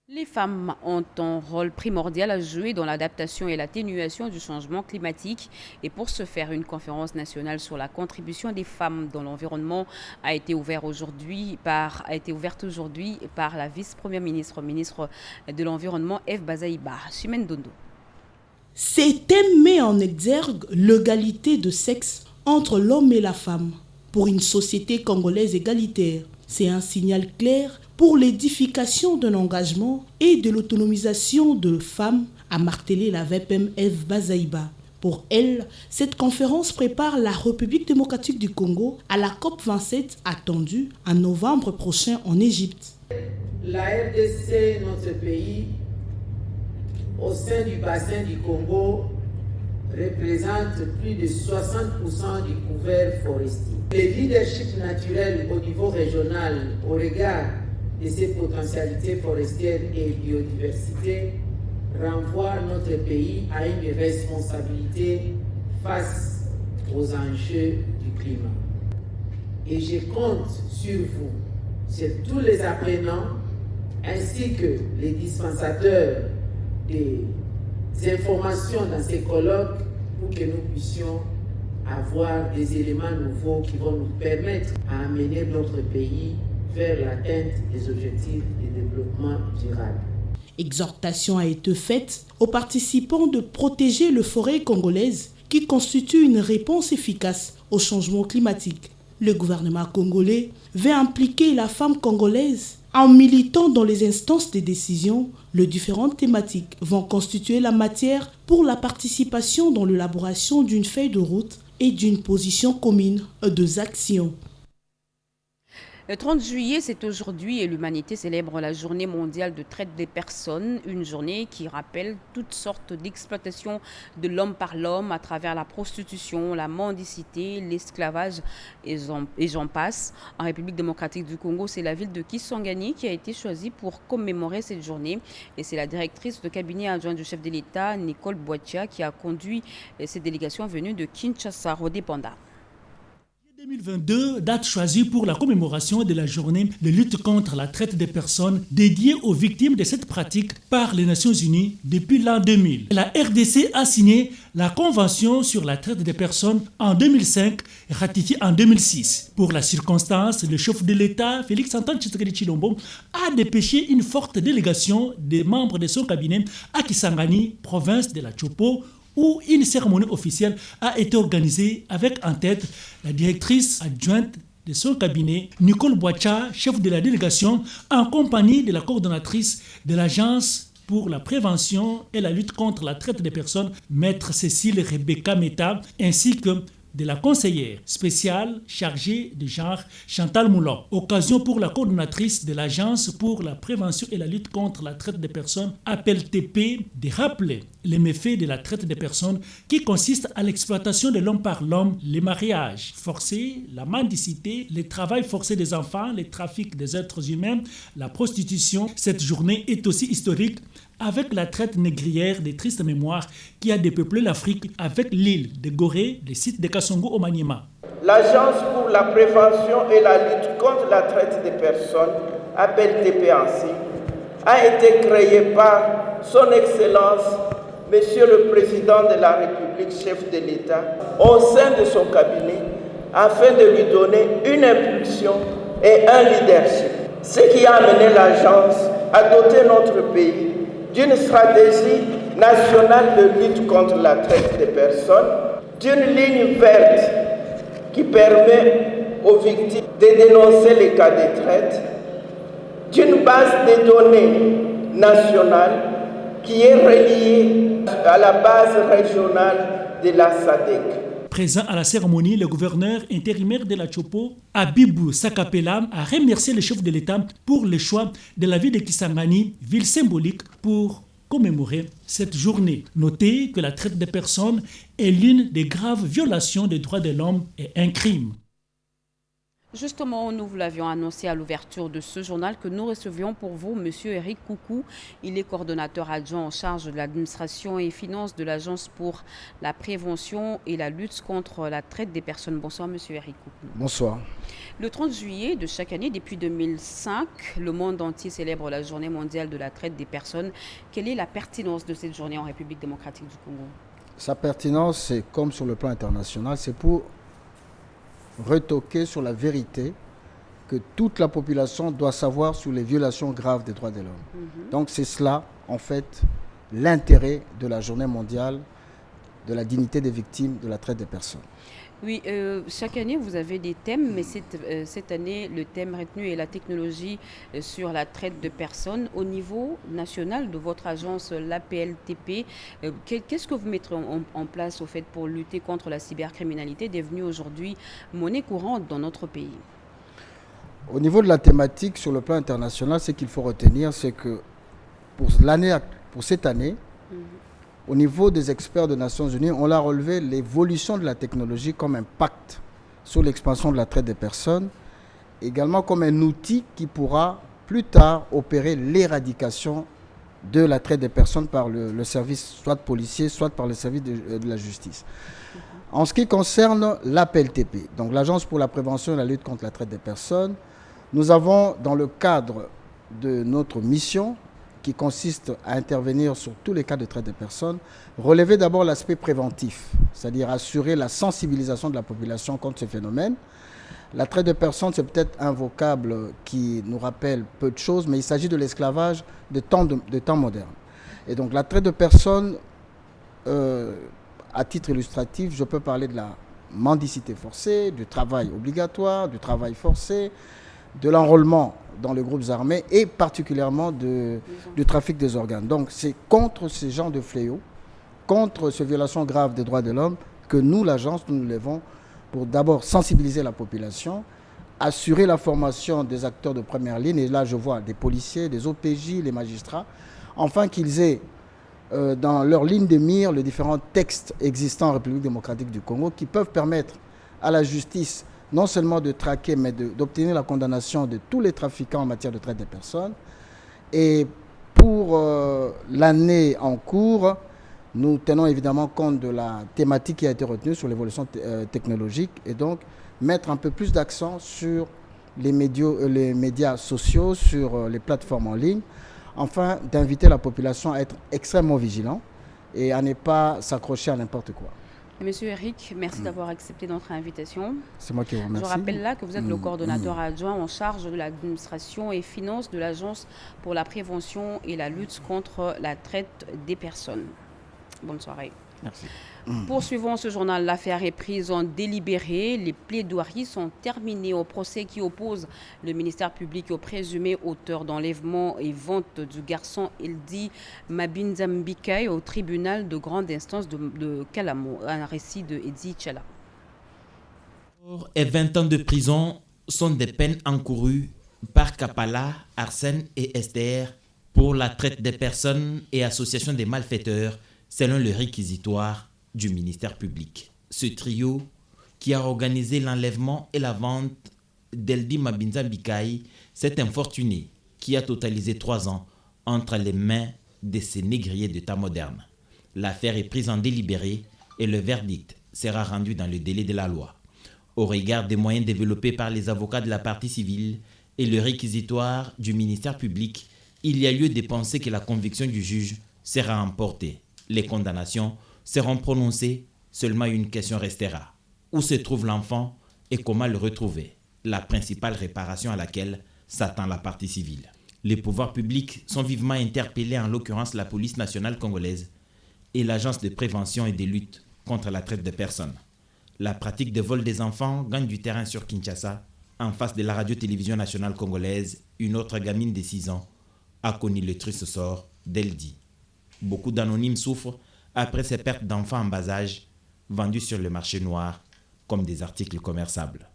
Les femmes ont un rôle primordial à jouer dans l'adaptation et l'atténuation du changement climatique. Et pour ce faire, une conférence nationale sur la contribution des femmes dans l'environnement a été ouverte aujourd'hui par la vice-première ministre de l'Environnement, Eve Bazaïba. Chimène Dondo. Ces thèmes mettent en exergue l'égalité de sexe entre l'homme et la femme pour une société congolaise égalitaire. C'est un signal clair pour l'édification d'un engagement et de l'autonomisation de femmes, a martelé la VPM Eve Bazaïba. Pour elle, cette conférence prépare la République démocratique du Congo à la COP27 attendue en novembre prochain en Égypte. La RDC, notre pays, au sein du bassin du Congo, représente plus de 60% du couvert forestier. Le leadership naturel au niveau régional au regard de ses potentialités forestières et biodiversité renvoie notre pays à une responsabilité face aux enjeux du climat. et je compte sur vous, sur tous les apprenants, ainsi que les dispensateurs des informations dans ces colloques pour que nous puissions avoir des éléments nouveaux qui vont nous permettre à amener notre pays vers l'atteinte des objectifs de développement durable. Exhortation a été faite aux participants de protéger les forêts congolaises qui constituent une réponse efficace au changement climatique. Le gouvernement congolais veut impliquer la femme congolaise en militant dans les instances de décision. Les différentes thématiques vont constituer la matière pour la participation dans l'élaboration d'une feuille de route et d'une position commune de actions. Le 30 juillet, c'est aujourd'hui et l'humanité célèbre la journée mondiale de traite des personnes, une journée qui rappelle toutes sortes d'exploitations de l'homme par l'homme à travers la prostitution, la mendicité, l'esclavage et j'en passe. En République démocratique du Congo, c'est la ville de Kisangani qui a été choisie pour commémorer cette journée et c'est la directrice de cabinet adjointe du chef de l'État, Nicole Boitia, qui a conduit cette délégation venue de Kinshasa, Rodé Panda. 2022, date choisie pour la commémoration de la journée de lutte contre la traite des personnes dédiée aux victimes de cette pratique par les Nations Unies depuis l'an 2000. La RDC a signé la Convention sur la traite des personnes en 2005 et ratifiée en 2006. Pour la circonstance, le chef de l'État, Félix-Antoine Tshisekedi Tshilombo, a dépêché une forte délégation des membres de son cabinet à Kisangani, province de la Chopo, où une cérémonie officielle a été organisée avec en tête la directrice adjointe de son cabinet, Nicole Boitia, chef de la délégation, en compagnie de la coordonnatrice de l'Agence pour la prévention et la lutte contre la traite des personnes, Maître Cécile Rebecca Meta, ainsi que de la conseillère spéciale chargée de genre Chantal Moulon. Occasion pour la coordonnatrice de l'Agence pour la prévention et la lutte contre la traite des personnes, APEL-TP, de rappeler les méfaits de la traite des personnes qui consiste à l'exploitation de l'homme par l'homme, les mariages forcés, la mendicité, le travail forcé des enfants, le trafic des êtres humains, la prostitution. Cette journée est aussi historique avec la traite négrière des tristes mémoires qui a dépeuplé l'Afrique avec l'île de Gorée, le site de Kasongo au Maniema. L'Agence pour la prévention et la lutte contre la traite des personnes, APEL-TP ainsi, a été créée par son Excellence, Monsieur le Président de la République, chef de l'État, au sein de son cabinet, afin de lui donner une impulsion et un leadership. Ce qui a amené l'Agence à doter notre pays d'une stratégie nationale de lutte contre la traite des personnes, d'une ligne verte qui permet aux victimes de dénoncer les cas de traite, d'une base de données nationale qui est reliée à la base régionale de la SADC. Présent à la cérémonie, le gouverneur intérimaire de la Chopo, Abibou Sakapela, a remercié le chef de l'État pour le choix de la ville de Kisangani, ville symbolique, pour commémorer cette journée. Notez que la traite des personnes est l'une des graves violations des droits de l'homme et un crime. Justement, nous vous l'avions annoncé à l'ouverture de ce journal que nous recevions pour vous M. Eric Koukou. Il est coordonnateur adjoint en charge de l'administration et finances de l'Agence pour la prévention et la lutte contre la traite des personnes. Bonsoir M. Eric Koukou. Bonsoir. Le 30 juillet de chaque année, depuis 2005, le monde entier célèbre la journée mondiale de la traite des personnes. Quelle est la pertinence de cette journée en République démocratique du Congo? Sa pertinence, c'est comme sur le plan international, c'est pour retoquer sur la vérité que toute la population doit savoir sur les violations graves des droits de l'homme. Donc c'est cela, en fait, l'intérêt de la journée mondiale de la dignité des victimes de la traite des personnes. Oui, chaque année, vous avez des thèmes, mais cette année, le thème retenu est la technologie sur la traite de personnes. Au niveau national de votre agence, l'APEL-TP, qu'est-ce que vous mettrez en place au fait pour lutter contre la cybercriminalité devenue aujourd'hui monnaie courante dans notre pays? Au niveau de la thématique sur le plan international, ce qu'il faut retenir, c'est que pour cette année, au niveau des experts des Nations Unies, on a relevé l'évolution de la technologie comme impact sur l'expansion de la traite des personnes, également comme un outil qui pourra plus tard opérer l'éradication de la traite des personnes par le service soit policier, soit par le service de la justice. En ce qui concerne l'APLTP, donc l'Agence pour la prévention et la lutte contre la traite des personnes, nous avons, dans le cadre de notre mission, qui consiste à intervenir sur tous les cas de traite des personnes, relever d'abord l'aspect préventif, c'est-à-dire assurer la sensibilisation de la population contre ce phénomène. La traite de personnes, c'est peut-être un vocable qui nous rappelle peu de choses, mais il s'agit de l'esclavage de temps moderne. Et donc la traite de personnes, à titre illustratif, je peux parler de la mendicité forcée, du travail obligatoire, du travail forcé, de l'enrôlement dans les groupes armés et particulièrement du trafic des organes. Donc c'est contre ces genres de fléaux, contre ces violations graves des droits de l'homme que nous, l'agence, nous levons pour d'abord sensibiliser la population, assurer la formation des acteurs de première ligne, et là je vois des policiers, des OPJ, les magistrats, afin qu'ils aient dans leur ligne de mire les différents textes existants en République démocratique du Congo qui peuvent permettre à la justice non seulement de traquer, mais d'obtenir la condamnation de tous les trafiquants en matière de traite des personnes. Et pour l'année en cours, nous tenons évidemment compte de la thématique qui a été retenue sur l'évolution technologique et donc mettre un peu plus d'accent sur les médias sociaux, sur les plateformes en ligne, afin d'inviter la population à être extrêmement vigilant et à ne pas s'accrocher à n'importe quoi. Monsieur Eric, merci d'avoir accepté notre invitation. C'est moi qui vous remercie. Je rappelle là que vous êtes le coordonnateur adjoint en charge de l'administration et finances de l'Agence pour la prévention et la lutte contre la traite des personnes. Bonne soirée. Merci. Poursuivons ce journal. L'affaire est prise en délibéré. Les plaidoiries sont terminées au procès qui oppose le ministère public au présumé auteur d'enlèvement et vente du garçon Eldi Mabinzambikai au tribunal de grande instance de Kalamo. Un récit de Edzi Tchala. Et 20 ans de prison sont des peines encourues par Kapala, Arsène et Esther pour la traite des personnes et association des malfaiteurs selon le réquisitoire du ministère public. Ce trio, qui a organisé l'enlèvement et la vente d'Eldi Mabinzambikai, s'est infortuné, qui a totalisé 3 ans entre les mains de ces négriers de temps moderne. L'affaire est prise en délibéré et le verdict sera rendu dans le délai de la loi. Au regard des moyens développés par les avocats de la partie civile et le réquisitoire du ministère public, il y a lieu de penser que la conviction du juge sera emportée. Les condamnations seront prononcées, seulement une question restera. Où se trouve l'enfant et comment le retrouver? La principale réparation à laquelle s'attend la partie civile. Les pouvoirs publics sont vivement interpellés, en l'occurrence la police nationale congolaise et l'agence de prévention et de lutte contre la traite de personnes. La pratique de vol des enfants gagne du terrain sur Kinshasa. En face de la radio-télévision nationale congolaise, une autre gamine de 6 ans a connu le triste sort d'Eldi. Beaucoup d'anonymes souffrent après ces pertes d'enfants en bas âge vendus sur le marché noir comme des articles commerçables.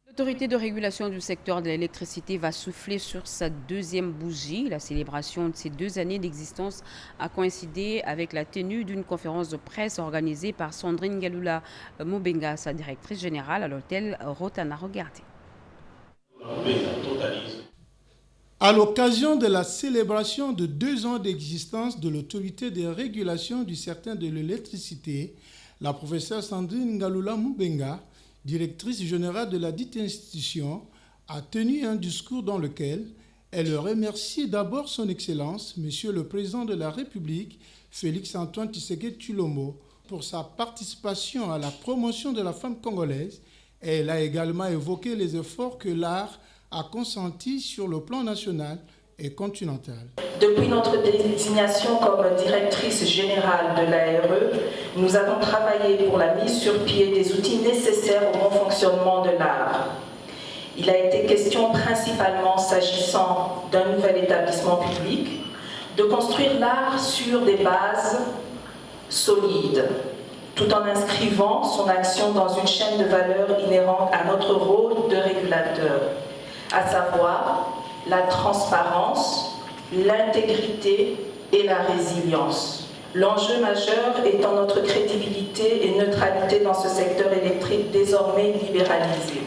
L'autorité de régulation du secteur de l'électricité va souffler sur sa 2e bougie. La célébration de ces 2 années d'existence a coïncidé avec la tenue d'une conférence de presse organisée par Sandrine Galula Mubenga, sa directrice générale, à l'hôtel Rotana. Regardez. À l'occasion de la célébration de 2 ans d'existence de l'autorité de régulation du secteur de l'électricité, la professeure Sandrine Galula Mubenga, directrice générale de la dite institution, a tenu un discours dans lequel elle remercie d'abord son Excellence, Monsieur le Président de la République, Félix-Antoine Tshisekedi Tshilombo, pour sa participation à la promotion de la femme congolaise. Elle a également évoqué les efforts que l'art a consenti sur le plan national et continental. Depuis notre désignation comme directrice générale de l'ARE, nous avons travaillé pour la mise sur pied des outils nécessaires au bon fonctionnement de l'art. Il a été question principalement, s'agissant d'un nouvel établissement public, de construire l'art sur des bases solides, tout en inscrivant son action dans une chaîne de valeur inhérente à notre rôle de régulateur, à savoir la transparence, l'intégrité et la résilience. L'enjeu majeur étant notre crédibilité et neutralité dans ce secteur électrique désormais libéralisé.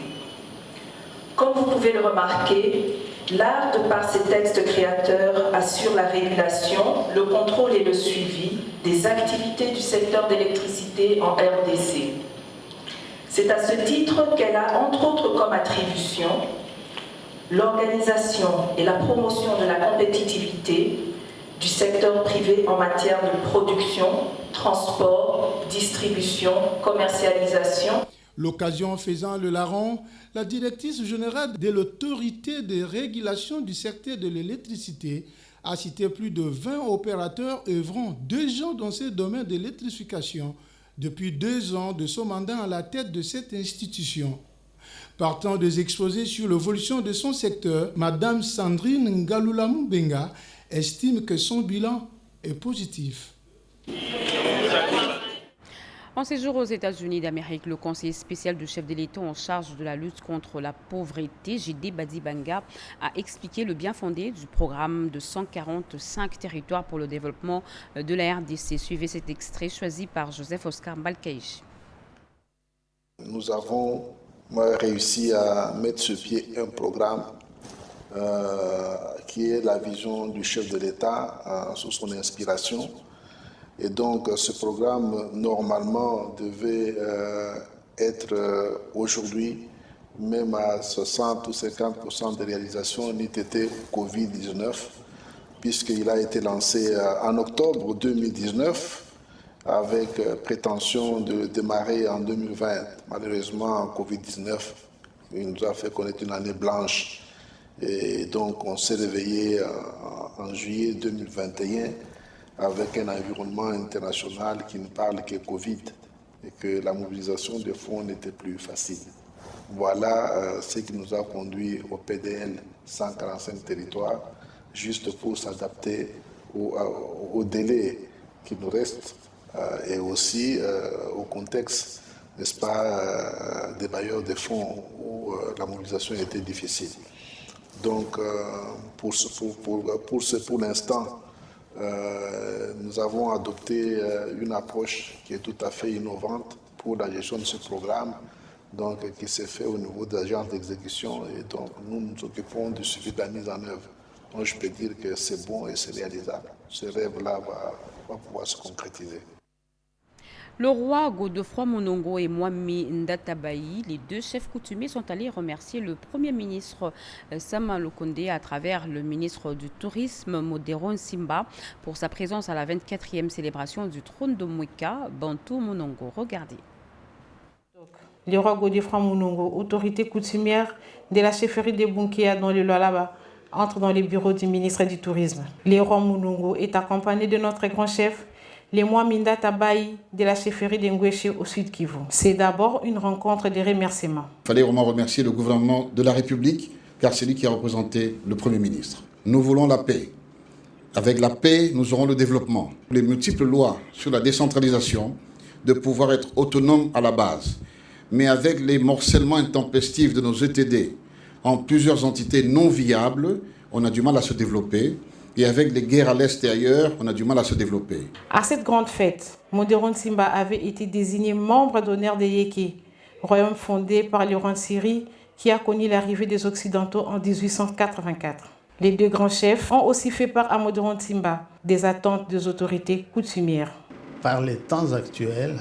Comme vous pouvez le remarquer, L'ARD, par ses textes créateurs, assure la régulation, le contrôle et le suivi des activités du secteur d'électricité en RDC. C'est à ce titre qu'elle a, entre autres comme attribution, l'organisation et la promotion de la compétitivité du secteur privé en matière de production, transport, distribution, commercialisation. L'occasion faisant le larron, la directrice générale de l'autorité de régulation du secteur de l'électricité a cité plus de 20 opérateurs œuvrant déjà dans ce domaine de l'électrification depuis 2 ans de son mandat à la tête de cette institution. Partant des exposés sur l'évolution de son secteur, Mme Sandrine Ngalula Moubenga estime que son bilan est positif. En séjour aux États-Unis d'Amérique, le conseiller spécial du chef de l'État en charge de la lutte contre la pauvreté, J.D. Badibanga, a expliqué le bien fondé du programme de 145 territoires pour le développement de la RDC. Suivez cet extrait choisi par Joseph Oscar Mbalkaïch. Nous avons réussi à mettre sur pied un programme qui est la vision du chef de l'État sous son inspiration. Et donc, ce programme, normalement, devait être aujourd'hui, même à 60 ou 50% de réalisation, n'eût été Covid-19, puisqu'il a été lancé en octobre 2019, avec prétention de démarrer en 2020. Malheureusement, Covid-19, il nous a fait connaître une année blanche. Et donc, on s'est réveillé en juillet 2021 avec un environnement international qui ne parle que Covid et que la mobilisation des fonds n'était plus facile. Voilà ce qui nous a conduit au PDL 145 territoires, juste pour s'adapter au délai qui nous reste et aussi au contexte, n'est-ce pas, des bailleurs de fonds où la mobilisation était difficile. Donc, pour l'instant, nous avons adopté une approche qui est tout à fait innovante pour la gestion de ce programme, donc, qui s'est fait au niveau de l'agence d'exécution, et donc nous nous occupons du suivi de la mise en œuvre. Donc je peux dire que c'est bon et c'est réalisable. Ce rêve-là va pouvoir se concrétiser. Le roi Godefroy Monongo et Mwami Ndatabayi, les deux chefs coutumiers, sont allés remercier le Premier ministre Sama Lukonde à travers le ministre du Tourisme Modéron Simba pour sa présence à la 24e célébration du trône de Mwika, Bantou Monongo. Regardez. Le roi Godefroy Monongo, autorité coutumière de la chefferie de Bunkia dans le Lualaba, entre dans les bureaux du ministre du Tourisme. Le roi Monongo est accompagné de notre grand chef, les Mwami Ndatabayi de la chefferie d'Ngweshe au Sud Kivu. C'est d'abord une rencontre de remerciements. Il fallait vraiment remercier le gouvernement de la République, car c'est lui qui a représenté le Premier ministre. Nous voulons la paix. Avec la paix, nous aurons le développement. Les multiples lois sur la décentralisation, de pouvoir être autonome à la base. Mais avec les morcellements intempestifs de nos ETD en plusieurs entités non viables, on a du mal à se développer. Et avec les guerres à l'extérieur, on a du mal à se développer. À cette grande fête, Modéron Simba avait été désigné membre d'honneur de Yéké, royaume fondé par le roi Siri qui a connu l'arrivée des Occidentaux en 1884. Les deux grands chefs ont aussi fait part à Modéron Simba des attentes des autorités coutumières. Par les temps actuels,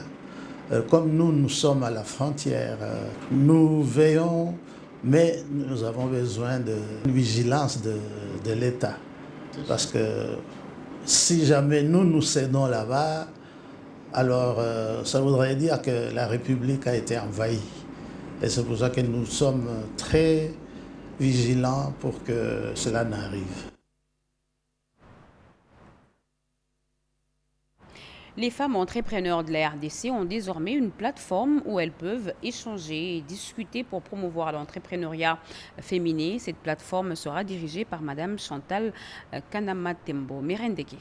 comme nous sommes à la frontière, nous veillons, mais nous avons besoin de vigilance de l'État. Parce que si jamais nous cédons là-bas, alors ça voudrait dire que la République a été envahie. Et c'est pour ça que nous sommes très vigilants pour que cela n'arrive. Les femmes entrepreneurs de la RDC ont désormais une plateforme où elles peuvent échanger et discuter pour promouvoir l'entrepreneuriat féminin. Cette plateforme sera dirigée par Mme Chantal Kanamatembo. Merendeke.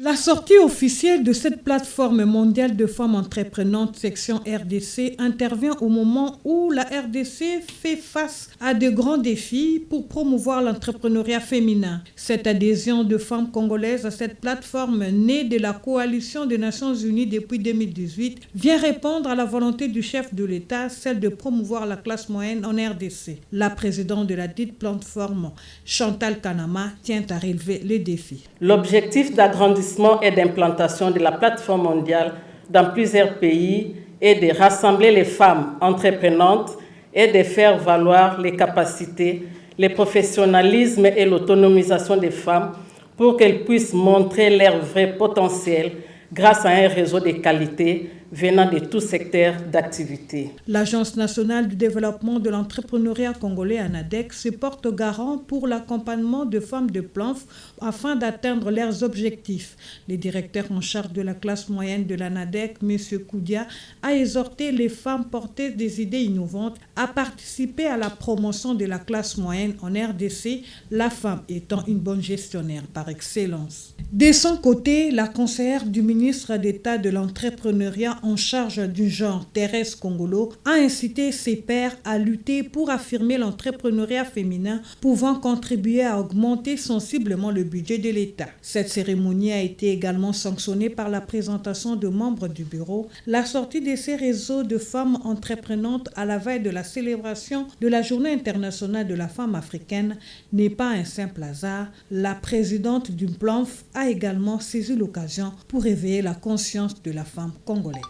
La sortie officielle de cette plateforme mondiale de femmes entreprenantes section RDC intervient au moment où la RDC fait face à de grands défis pour promouvoir l'entrepreneuriat féminin. Cette adhésion de femmes congolaises à cette plateforme née de la coalition des Nations Unies depuis 2018 vient répondre à la volonté du chef de l'État, celle de promouvoir la classe moyenne en RDC. La présidente de la dite plateforme, Chantal Kanama, tient à relever les défis. L'objectif d'agrandissement et d'implantation de la plateforme mondiale dans plusieurs pays est de rassembler les femmes entreprenantes et de faire valoir les capacités, le professionnalisme et l'autonomisation des femmes pour qu'elles puissent montrer leur vrai potentiel grâce à un réseau de qualité venant de tout secteur d'activité. L'Agence nationale du développement de l'entrepreneuriat congolais ANADEC se porte garant pour l'accompagnement de femmes de Planf afin d'atteindre leurs objectifs. Le directeur en charge de la classe moyenne de l'ANADEC, M. Koudia, a exhorté les femmes porteuses des idées innovantes à participer à la promotion de la classe moyenne en RDC, la femme étant une bonne gestionnaire par excellence. De son côté, la conseillère du ministre d'État de l'entrepreneuriat en charge du genre, Thérèse Kongolo, a incité ses pairs à lutter pour affirmer l'entrepreneuriat féminin pouvant contribuer à augmenter sensiblement le budget de l'État. Cette cérémonie a été également sanctionnée par la présentation de membres du bureau. La sortie de ces réseaux de femmes entreprenantes à la veille de la célébration de la Journée internationale de la femme africaine n'est pas un simple hasard. La présidente du PLANF a également saisi l'occasion pour éveiller la conscience de la femme congolaise.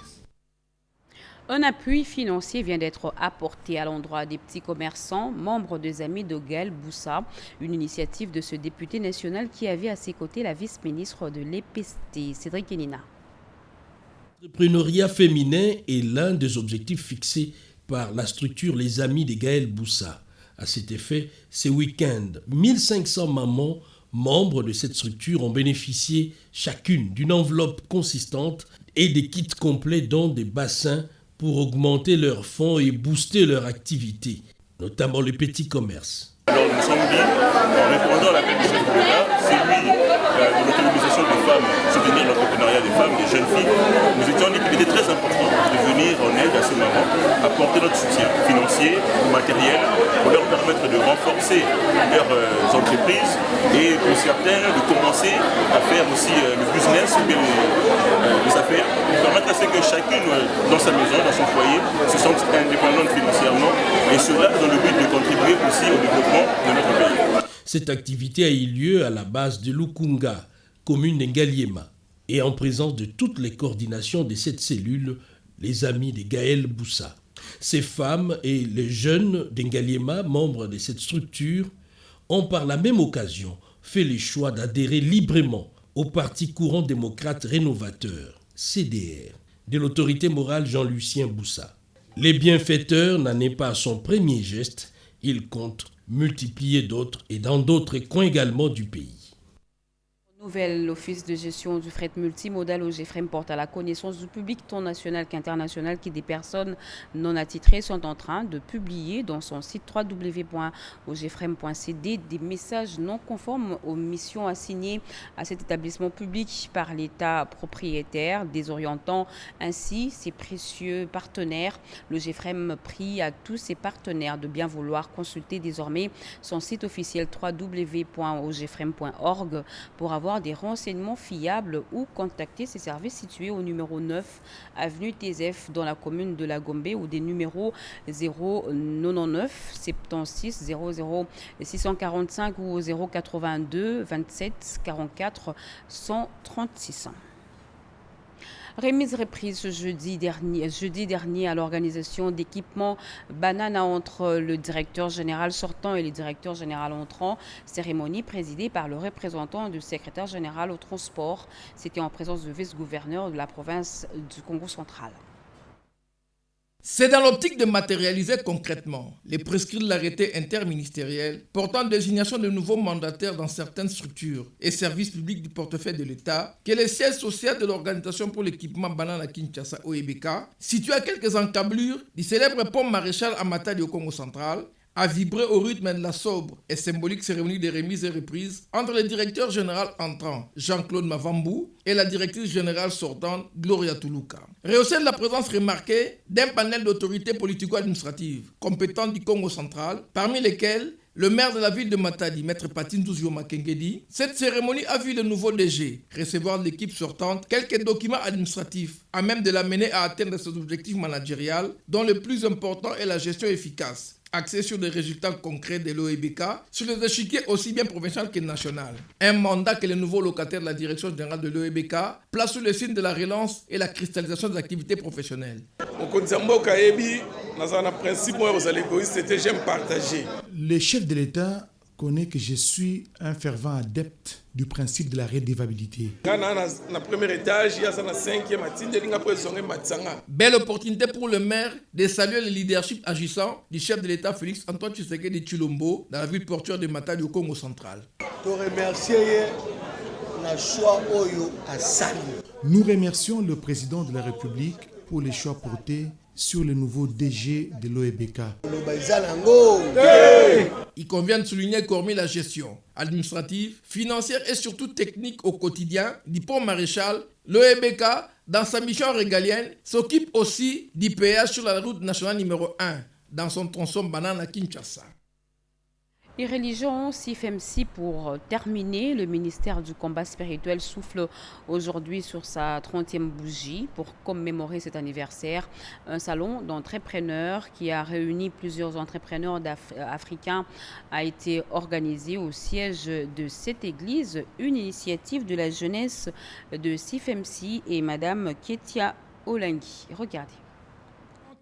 Un appui financier vient d'être apporté à l'endroit des petits commerçants, membres des Amis de Gaël Boussa, une initiative de ce député national qui avait à ses côtés la vice-ministre de l'EPST, Cédric Enina. L'entrepreneuriat féminin est l'un des objectifs fixés par la structure Les Amis de Gaël Boussa. À cet effet, ce week-end, 1500 mamans membres de cette structure ont bénéficié chacune d'une enveloppe consistante et des kits complets dont des bassins pour augmenter leurs fonds et booster leur activité, notamment les petits commerces. Alors nous sommes dit, en répondant à l'appel du chef de l'État, celui de l'autonomisation des femmes, soutenir l'entrepreneuriat des femmes, des jeunes filles, nous étions dit qu'il était très important de venir en aide à ces mamans, apporter notre soutien financier ou matériel pour leur permettre de renforcer leurs entreprises et pour certaines de commencer à faire aussi le business ou bien les affaires, pour permettre à ce que chacune dans sa maison, dans son foyer, se sente indépendante financièrement et cela dans le but de contribuer aussi au développement de notre pays. Cette activité a eu lieu à la base de Lukunga, commune d'Engaliema, et en présence de toutes les coordinations de cette cellule, les Amis de Gaël Boussa. Ces femmes et les jeunes d'Engaliema, membres de cette structure, ont par la même occasion fait le choix d'adhérer librement au Parti courant démocrate rénovateur, CDR, de l'autorité morale Jean-Lucien Boussa. Les bienfaiteurs n'en est pas à son premier geste, il compte multiplier d'autres et dans d'autres coins également du pays. Nouvelle, l'Office de gestion du fret multimodal OGFREM porte à la connaissance du public tant national qu'international que des personnes non attitrées sont en train de publier dans son site www.ogfrem.cd des messages non conformes aux missions assignées à cet établissement public par l'État propriétaire, désorientant ainsi ses précieux partenaires. L'OGFREM prie à tous ses partenaires de bien vouloir consulter désormais son site officiel www.ogfrem.org pour avoir des renseignements fiables ou contacter ses services situés au numéro 9 avenue Tézef dans la commune de La Gombe ou des numéros 099 76 00 645 ou 082 27 44 136. Remise reprise ce jeudi dernier à l'organisation d'équipements Banana entre le directeur général sortant et le directeur général entrant. Cérémonie présidée par le représentant du secrétaire général au transport. C'était en présence du vice-gouverneur de la province du Congo central. C'est dans l'optique de matérialiser concrètement les prescrits de l'arrêté interministériel portant désignation de nouveaux mandataires dans certaines structures et services publics du portefeuille de l'État que le siège social de l'Organisation pour l'équipement Banana Kinshasa OEBK, situé à quelques encablures du célèbre pont maréchal Amata au Congo central, a vibré au rythme de la sobre et symbolique cérémonie de remise et reprise entre le directeur général entrant, Jean-Claude Mavambou, et la directrice générale sortante, Gloria Toulouka. Rehaussé de la présence remarquée d'un panel d'autorités politico-administratives compétentes du Congo central, parmi lesquelles le maire de la ville de Matadi, Maître Patine Touzio Makengedi, cette cérémonie a vu le nouveau DG recevoir de l'équipe sortante quelques documents administratifs à même de l'amener à atteindre ses objectifs managériels, dont le plus important est la gestion efficace, axée sur des résultats concrets de l'OEBK, sur les échiquiers aussi bien provincial que national. Un mandat que le nouveau locataire de la direction générale de l'OEBK place sous le signe de la relance et la cristallisation des activités professionnelles. Le chef de l'État connaît que je suis un fervent adepte du principe de la redevabilité. Belle opportunité pour le maire de saluer le leadership agissant du chef de l'État Félix Antoine Tshisekedi de Chilombo dans la ville portuaire de Matadi au Congo central. Nous remercions le président de la République pour les choix portés sur le nouveau DG de l'OEBK. Il convient de souligner qu'hormis la gestion administrative, financière et surtout technique au quotidien du pont maréchal, l'OEBK, dans sa mission régalienne, s'occupe aussi du péage sur la route nationale numéro 1, dans son tronçon Banane à Kinshasa. Les religions CIFMC, pour terminer, le ministère du combat spirituel souffle aujourd'hui sur sa 30e bougie pour commémorer cet anniversaire. Un salon d'entrepreneurs qui a réuni plusieurs entrepreneurs africains a été organisé au siège de cette église, une initiative de la jeunesse de CIFMC et Madame Ketia Olangui. Regardez.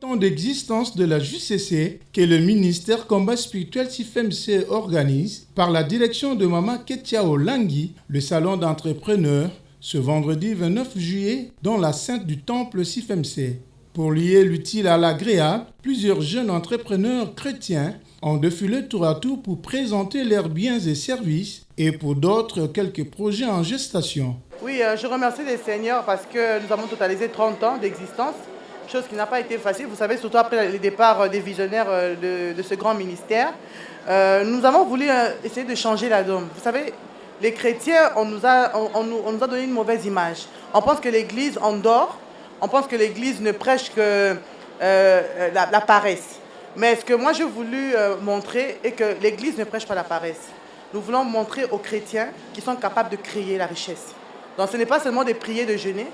Temps d'existence de la JCC que le ministère combat spirituel CIFMC organise par la direction de Mama Ketia Olangui, le salon d'entrepreneurs, ce vendredi 29 juillet dans la sainte du temple CIFMC. Pour lier l'utile à l'agréable, plusieurs jeunes entrepreneurs chrétiens ont défilé tour à tour pour présenter leurs biens et services et pour d'autres quelques projets en gestation. Oui, je remercie les seigneurs parce que nous avons totalisé 30 ans d'existence. Chose qui n'a pas été facile, vous savez, surtout après le départ des visionnaires de ce grand ministère. Nous avons voulu essayer de changer la donne. Vous savez, les chrétiens, on nous a donné une mauvaise image. On pense que l'Église endort, on pense que l'Église ne prêche que la paresse. Mais ce que moi j'ai voulu montrer est que l'Église ne prêche pas la paresse. Nous voulons montrer aux chrétiens qu'ils sont capables de créer la richesse. Donc ce n'est pas seulement de prier, de jeûner.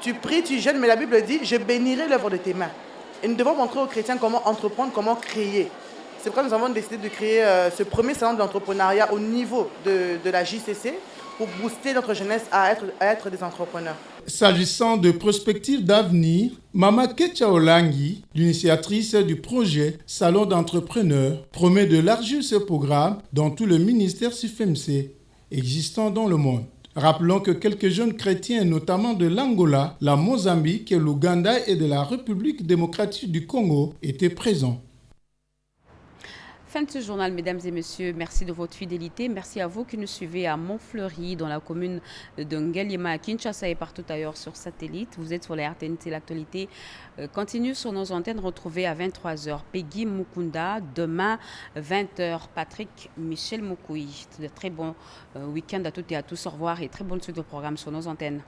Tu pries, tu jeûnes, mais la Bible dit « Je bénirai l'œuvre de tes mains ». Et nous devons montrer aux chrétiens comment entreprendre, comment créer. C'est pourquoi nous avons décidé de créer ce premier salon d'entrepreneuriat au niveau de la JCC pour booster notre jeunesse à être des entrepreneurs. S'agissant de prospectives d'avenir, Mama Ketia Olangui, l'initiatrice du projet Salon d'entrepreneurs, promet d'élargir ce programme dans tout le ministère CIFMC existant dans le monde. Rappelons que quelques jeunes chrétiens, notamment de l'Angola, la Mozambique, l'Ouganda et de la République démocratique du Congo, étaient présents. Fin de ce journal, mesdames et messieurs. Merci de votre fidélité. Merci à vous qui nous suivez à Montfleury, dans la commune de Ngaliema, à Kinshasa et partout ailleurs sur satellite. Vous êtes sur la RTNT. L'actualité continue sur nos antennes. Retrouvez à 23h Peggy Mukunda. Demain, 20h, Patrick Michel Moukoui. Très bon week-end à toutes et à tous. Au revoir et très bonne suite de programme sur nos antennes.